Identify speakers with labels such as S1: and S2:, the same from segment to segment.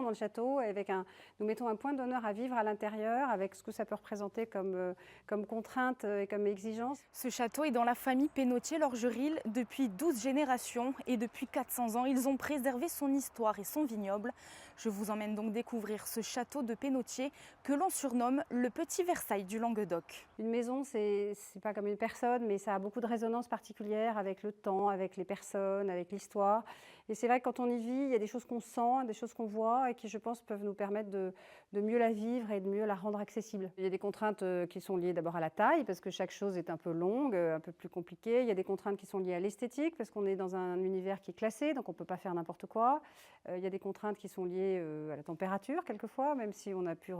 S1: dans le château, nous mettons un point d'honneur à vivre à l'intérieur avec ce que ça peut représenter comme contrainte et comme exigence.
S2: Ce château est dans la famille Pénautier-Lorgeril depuis 12 générations et depuis 400 ans, ils ont préservé son histoire et son vignoble. Je vous emmène donc découvrir ce château de Pénautier que l'on surnomme le Petit Versailles du Languedoc.
S1: Une maison, c'est pas comme une personne, mais ça a beaucoup de résonance particulière avec le temps, avec les personnes, avec l'histoire. Et c'est vrai que quand on y vit, il y a des choses qu'on sent, des choses qu'on voit et qui, je pense, peuvent nous permettre de mieux la vivre et de mieux la rendre accessible. Il y a des contraintes qui sont liées d'abord à la taille, parce que chaque chose est un peu longue, un peu plus compliquée. Il y a des contraintes qui sont liées à l'esthétique, parce qu'on est dans un univers qui est classé, donc on ne peut pas faire n'importe quoi. Il y a des contraintes qui sont liées à la température, quelquefois, même si on a pu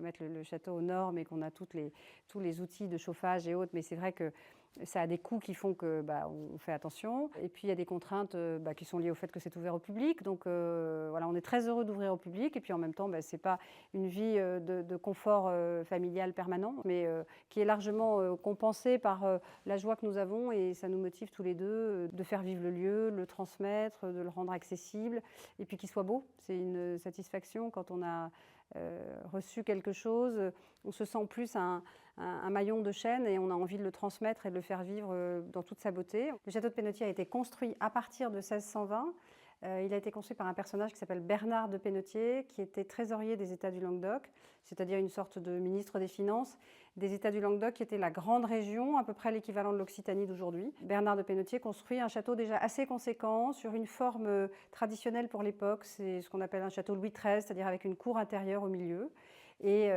S1: mettre le château aux normes et qu'on a tous les outils de chauffage et autres, mais c'est vrai que ça a des coûts qui font que on fait attention. Et puis il y a des contraintes qui sont liées au fait que c'est ouvert au public. Donc voilà, on est très heureux d'ouvrir au public. Et puis en même temps, c'est pas une vie de confort familial permanent, mais qui est largement compensée par la joie que nous avons. Et ça nous motive tous les deux de faire vivre le lieu, le transmettre, de le rendre accessible, et puis qu'il soit beau. C'est une satisfaction quand on a reçu quelque chose. On se sent plus un maillon de chaîne et on a envie de le transmettre et de le faire vivre dans toute sa beauté. Le château de Pénautier a été construit à partir de 1620. Il a été construit par un personnage qui s'appelle Bernard de Pénautier, qui était trésorier des États du Languedoc, c'est-à-dire une sorte de ministre des Finances des États du Languedoc, qui était la grande région, à peu près l'équivalent de l'Occitanie d'aujourd'hui. Bernard de Pénautier construit un château déjà assez conséquent, sur une forme traditionnelle pour l'époque. C'est ce qu'on appelle un château Louis XIII, c'est-à-dire avec une cour intérieure au milieu et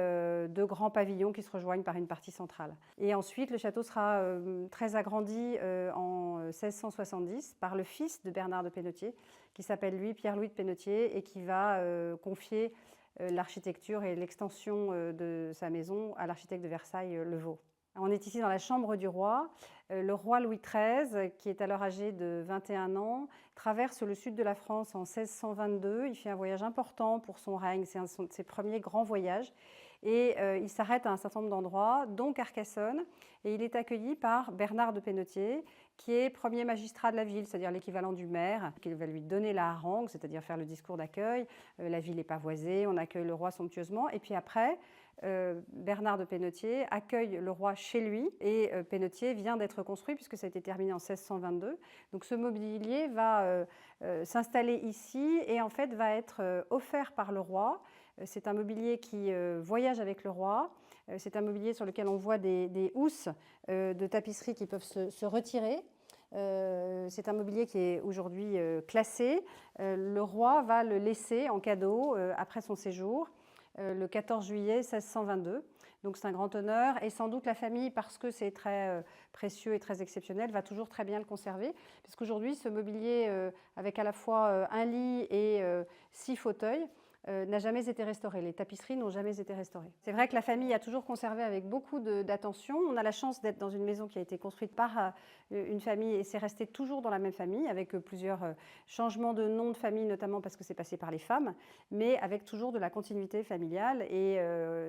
S1: deux grands pavillons qui se rejoignent par une partie centrale. Et ensuite, le château sera très agrandi en 1670 par le fils de Bernard de Pénautier, qui s'appelle lui Pierre-Louis de Pénautier et qui va confier l'architecture et l'extension de sa maison à l'architecte de Versailles, Levau. On est ici dans la chambre du roi. Le roi Louis XIII, qui est alors âgé de 21 ans, traverse le sud de la France en 1622. Il fait un voyage important pour son règne, c'est un de ses premiers grands voyages. Et il s'arrête à un certain nombre d'endroits, dont Carcassonne, et il est accueilli par Bernard de Pénautier, qui est premier magistrat de la ville, c'est-à-dire l'équivalent du maire, qui va lui donner la harangue, c'est-à-dire faire le discours d'accueil. La ville est pavoisée, on accueille le roi somptueusement, et puis après, Bernard de Pénautier accueille le roi chez lui, et Pénautier vient d'être construit puisque ça a été terminé en 1622. Donc ce mobilier va s'installer ici et en fait va être offert par le roi. C'est un mobilier qui voyage avec le roi. C'est un mobilier sur lequel on voit des housses de tapisserie qui peuvent se retirer. C'est un mobilier qui est aujourd'hui classé. Le roi va le laisser en cadeau après son séjour le 14 juillet 1622. Donc c'est un grand honneur et sans doute la famille, parce que c'est très précieux et très exceptionnel, va toujours très bien le conserver. Puisqu'aujourd'hui, ce mobilier avec à la fois un lit et 6 fauteuils n'a jamais été restauré. Les tapisseries n'ont jamais été restaurées. C'est vrai que la famille a toujours conservé avec beaucoup d'attention. On a la chance d'être dans une maison qui a été construite par une famille et c'est resté toujours dans la même famille avec plusieurs changements de nom de famille, notamment parce que c'est passé par les femmes, mais avec toujours de la continuité familiale et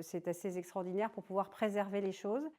S1: c'est assez extraordinaire pour pouvoir préserver les choses.